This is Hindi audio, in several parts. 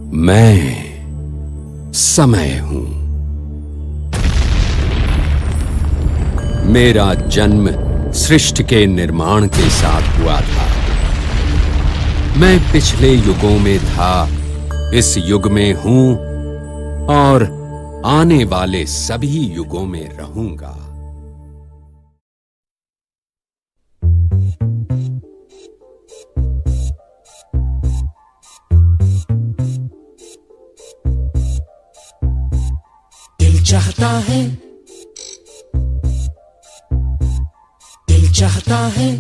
मैं समय हूं। मेरा जन्म सृष्टि के निर्माण के साथ हुआ था। मैं पिछले युगों में था, इस युग में हूं और आने वाले सभी युगों में रहूंगा। दिल चाहता है, दिल चाहता है,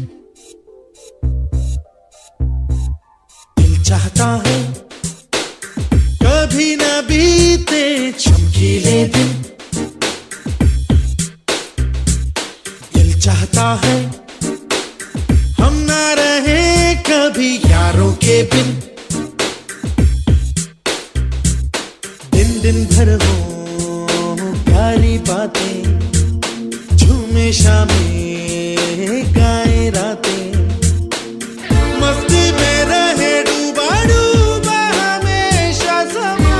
दिल चाहता है कभी न बीते चमकीले दिन। दिल चाहता है हम ना रहे कभी यारों के बिन। दिन दिन भर हो प्यारी बातें, झूमे शामें गाए रातें, मस्ती में रहे डूबा डूबा हमेशा समा।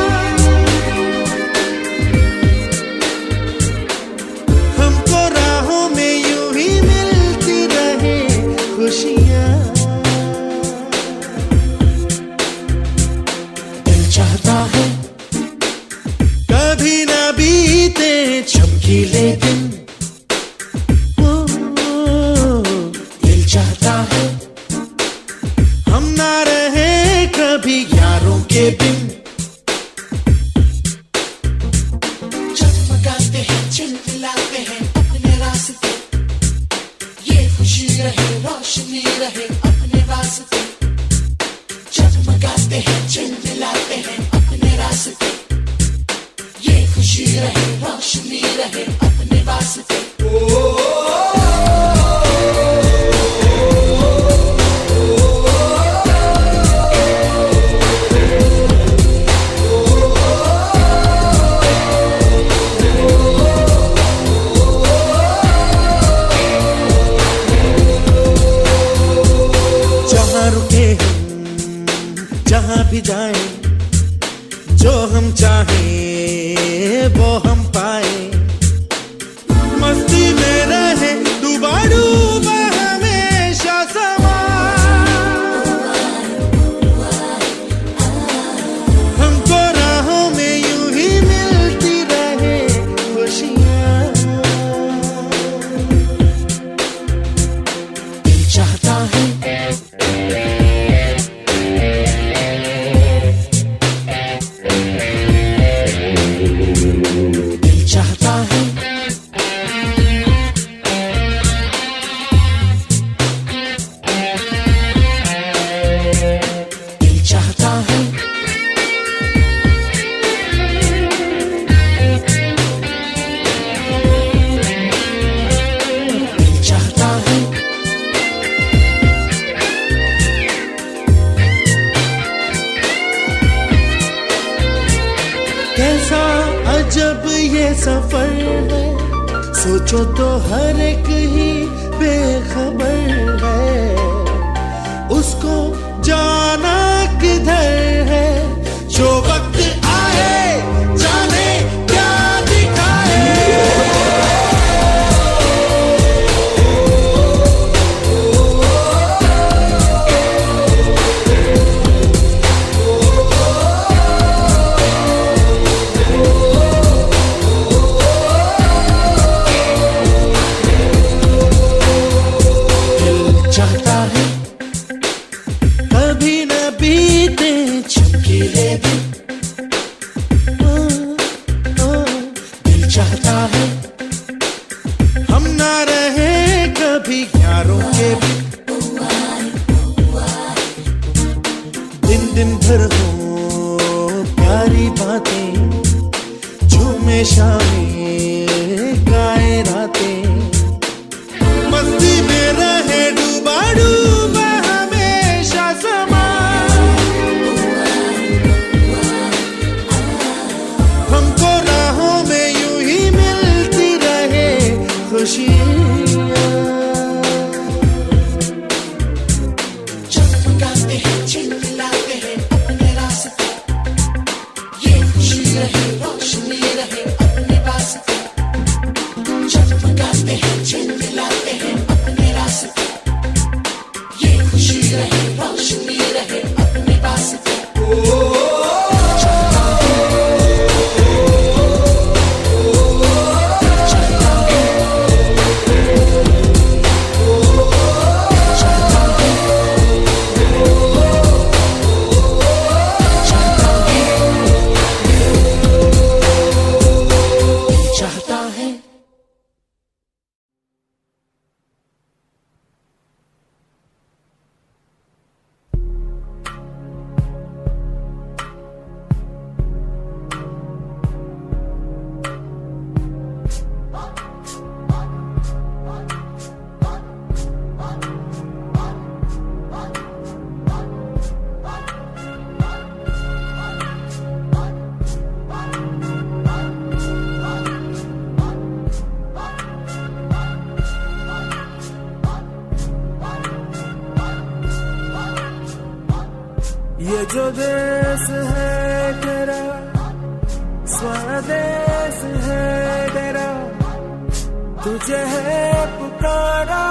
हमको राहों में यूं ही मिलती रहे खुशियां। दिल चाहता है कभी ना बीते चमकीले दिन। दिल चाहता है हम ना रहे कभी यारों के बिन। जगमगाते हैं, चिलमिलाते हैं अपने रास्ते, ये खुशी रहे रोशनी रहे अपने रास्ते। जगमगाते हैं, चिलमिलाते हैं अपने रास्ते, ये खुशी रहे रोशनी रहे अपने वास्ते। जहाँ रुके हम, जहाँ भी जाएं, जो हम चाहें वो हम पाए। मस्ती में रहे डूबा डूबा हमेशा समा। हमको राहों में यूं ही मिलती रहे खुशियां। दिल चाहता है चाहता है दिल चाहता है दिल चाहता है। कैसा अजब ये सफर है, सोचो तो हर एक ही बेखबर है। उसको जाना किधर है, जो वक्त आए जाने क्या दिखाए। चाहता है कभी न बीते चमकीले दिन। दिल चाहता है हम ना रहे कभी यारों के बिन। दिन दिन भर हो प्यारी बातें, झूमे शामें गाए रातें, मस्ती में रहे डूबा डूबा हमेशा समा। हमको राहों में यूं ही मिलती रहे खुशियां। जगमगाते हैं, चिलमिलाते हैं अपने रास्ते, ये जो देश है तेरा, स्वदेश है तेरा, तुझे है पुकारा।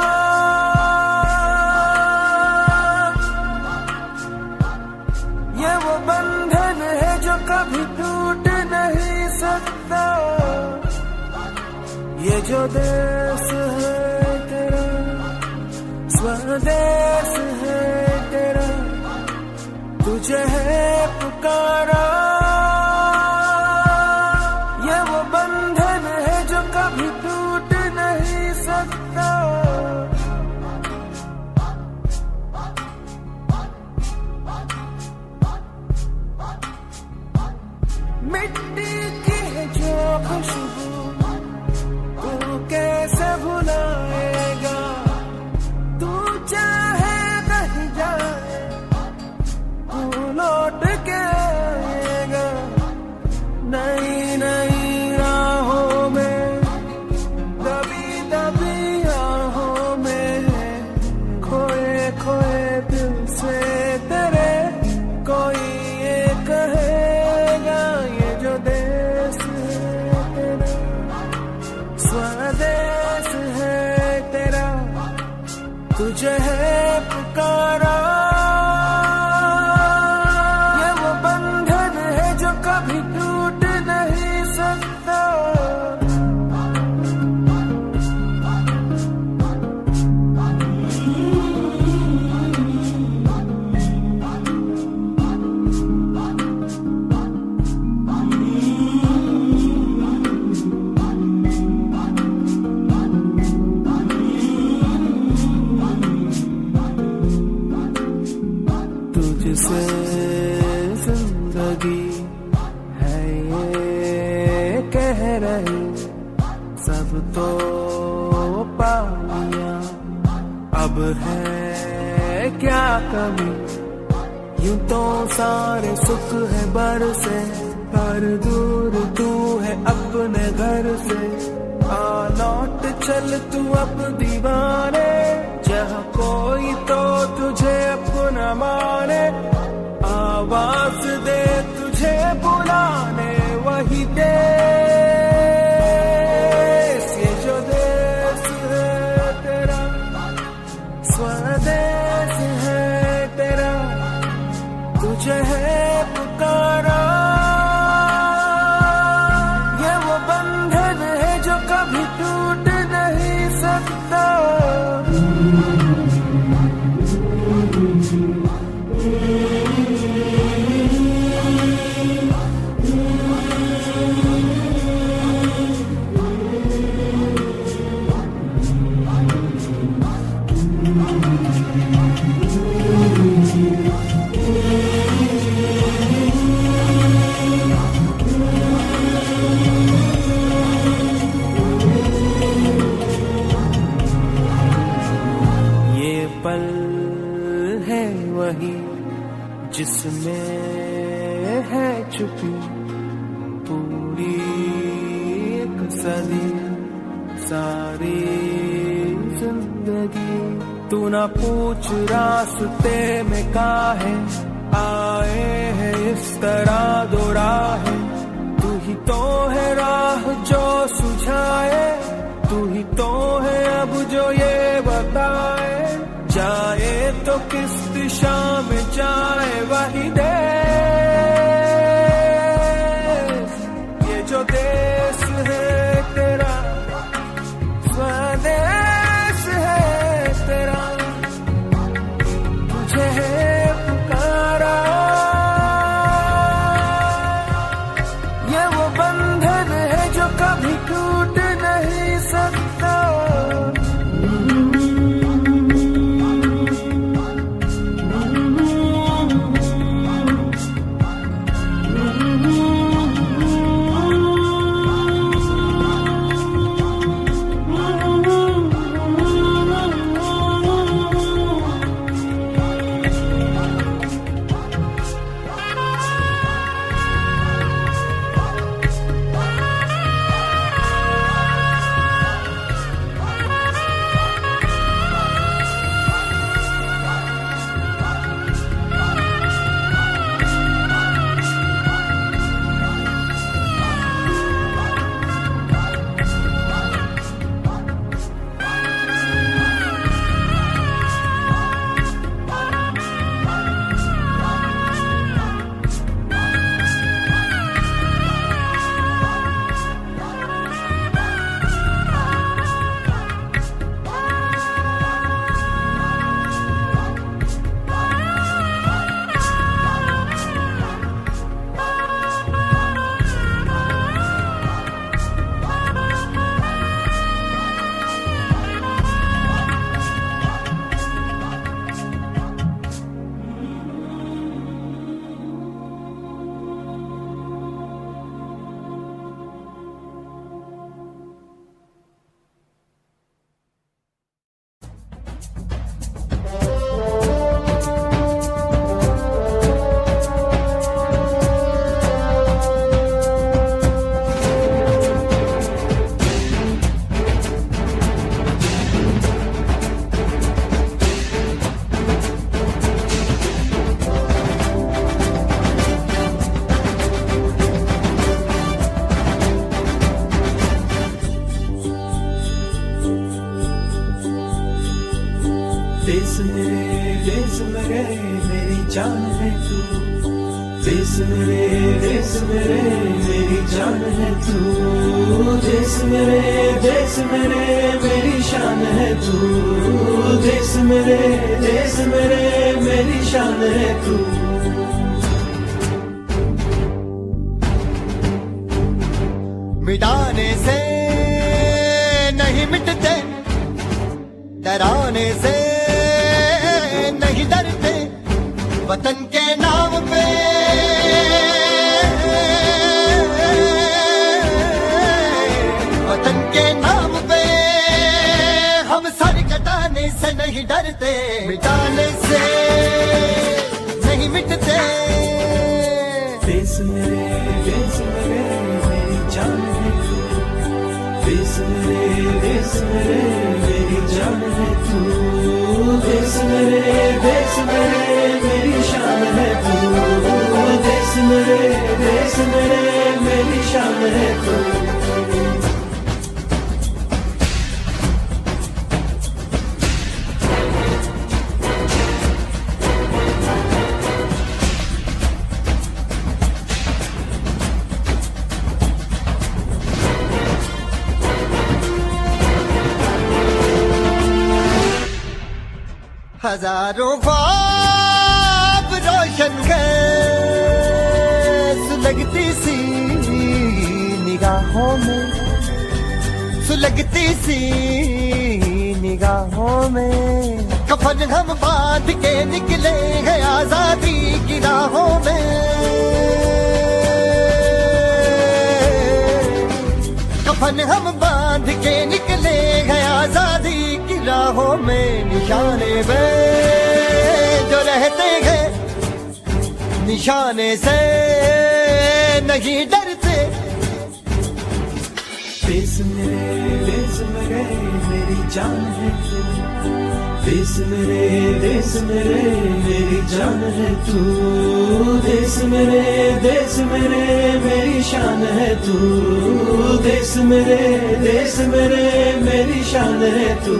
ये वो बंधन है जो कभी टूट नहीं सकता। ये जो देश है तेरा, स्वदेश है तेरा, तुझे है पुकारा। ये वो बंधन है जो कभी टूट नहीं सकता। मिट्टी की है जो खुशबू तू कैसे भुलाएगा। तू चाहे कहीं जाए तू लौट के आएगा। नई नई राहों में, दबी दबी राहों में, खोए खोए दिल से तेरे कोई ये कहेगा। ये जो देश है तेरा, स्वदेश है तेरा, तुझे है पुकारा। ये वो बंधन है जो कभी टूट नहीं सकता। तुझसे जिंदगी है ये कह रही, सब तो पा लिया, अब है क्या कमी। यूं तो सारे सुख है बरसे, पर दूर तू है अपने घर से। आ लौट चल तू अब दीवाने, जहाँ कोई तो तुझे अपना माने। आवाज दे तुझे बुलाने वही देश। ये जो देश है तेरा, स्वदेश है तेरा, तुझे है पुकारा। ये वो बंधन है जो कभी टूट नहीं सकता। ये पल है वही जिसमें है छुपी पूरी एक सदी, सारी जिंदगी। तू ना पूछ रास्ते में काहे आए है इस तरह दो राहें। तू ही तो है राह जो सुझाए, तू ही तो है अब जो ये बताए। जाए तो किस दिशा में जाए वही देश। ये जो देश है तेरा, स्वदेश है तेरा, तुझे है पुकारा। ये वो बंधन है जो कभी टूट नहीं सकता। देश मेरे मेरी जान है तू, देश मेरे मेरी जान है तू, देश मेरे मेरी शान है तू, देश मेरे मेरी शान है तू। मिटाने से नहीं मिटते, डराने से नहीं डरते, वतन के नाम पे वतन के नाम पे हम सर कटाने से नहीं डरते, मिटाने से नहीं मिटते। देश मेरे मेरी जान है तू, देश मेरे मेरी जान है तू, देश मेरे मेरी शान है तू, देश मेरे मेरी शान है तू। हजारों ख्वाब रोशन कर सुलगती सी निगाहों में, सुलगती सी निगाहों में, कफन हम बांध के निकले हैं आजादी की राहों में, कफन हम बांध के निकले हैं आजादी की राहों में, निशाने पे जो रहते हैं निशाने से नहीं डरते। देश मेरे मेरी जान है तू, देश मेरे मेरी जान है तू, देश मेरे मेरी शान है तू, देश मेरे मेरी शान है तू।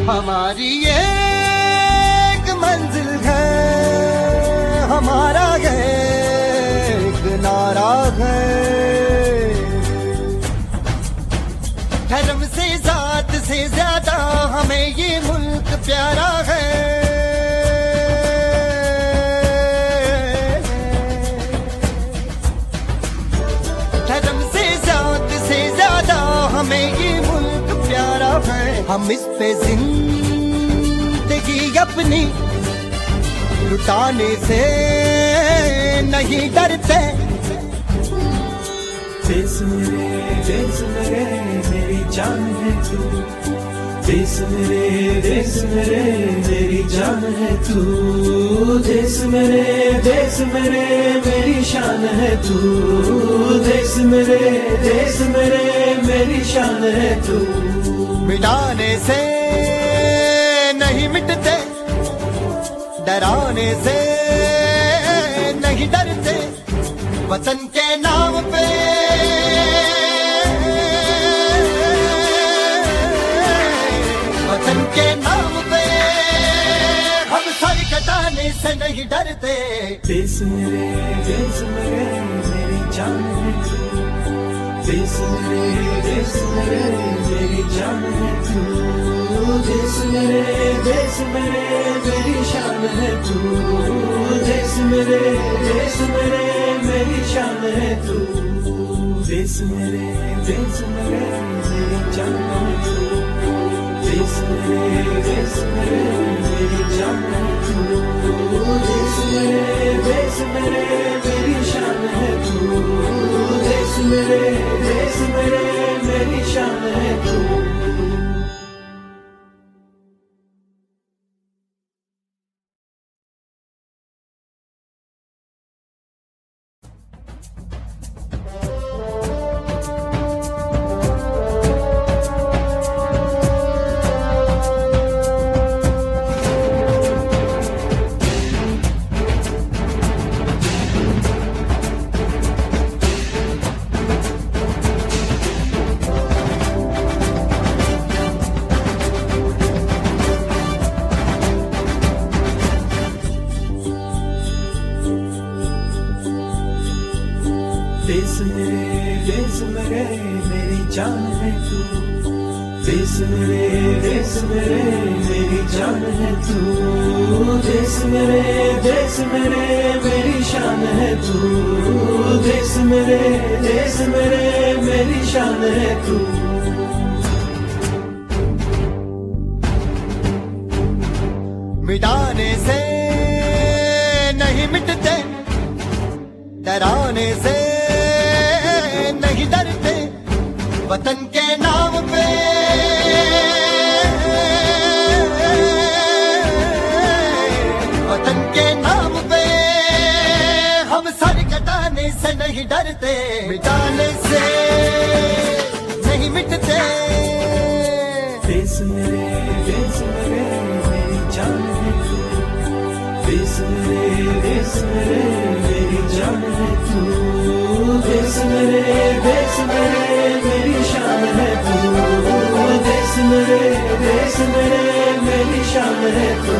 हमारी एक मंजिल है, हमारा एक नारा है, धर्म से जात से ज्यादा हमें ये मुल्क प्यारा है, धर्म से जात से ज्यादा हमें ये मुल्क प्यारा है। हम इस पे जिंदगी अपनी लुटाने से नहीं डरते। देश मेरे मेरी जान है तू, देश मेरे मेरी जान है तू, देश मेरे मेरी शान है तू, देश मेरे मेरी शान है तू। मिटाने से नहीं मिटते, डराने से नहीं डरते, वतन के नाम पे वतन के नाम पे हम सर कटाने से नहीं डरते। देश मेरे मेरी जान है तू, देश मेरे मेरी जान है तू, देश मेरे मेरी शान है तू, देश मेरे मेरी शान है तू, देश मेरे मेरी जान है तू, देश मेरे मेरी जान है तू, देश मेरे मेरी शान है तू, देश मेरे मेरी शान है तू। मेरे मेरी जान है तू, देश मेरे मेरी जान है तू, देश मेरे मेरी शान है तू, देश मेरे मेरी शान है तू। मिटाने से नहीं मिटते, डराने से नहीं डरते, वतन के नाम पे वतन के नाम पे हम सर कटाने से नहीं डरते, मिटाने से नहीं मिटते। देश मेरे मेरी जान है तू, देश मेरे मेरी जान है तू, देश मेरे मेरी शान है तू, देश मेरे मेरी शान है तू।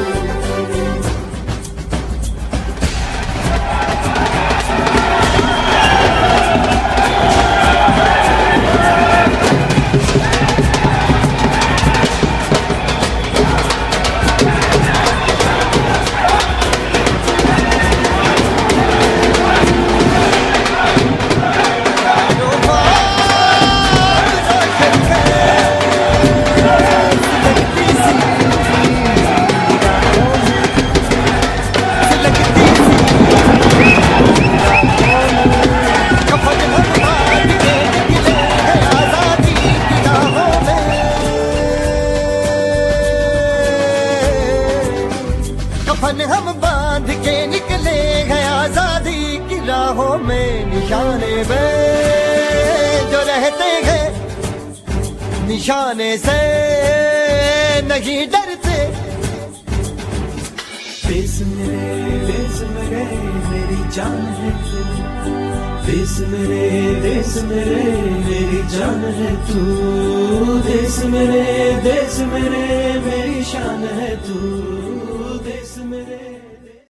कफन हम बांध के निकले हैं आजादी की राहों में, निशाने में जो रहते हैं निशाने से नहीं डरते। देश मेरे मेरी जान है तू, देश मेरे मेरी जान है तू, देश मेरे मेरी शान है तू, देश मेरे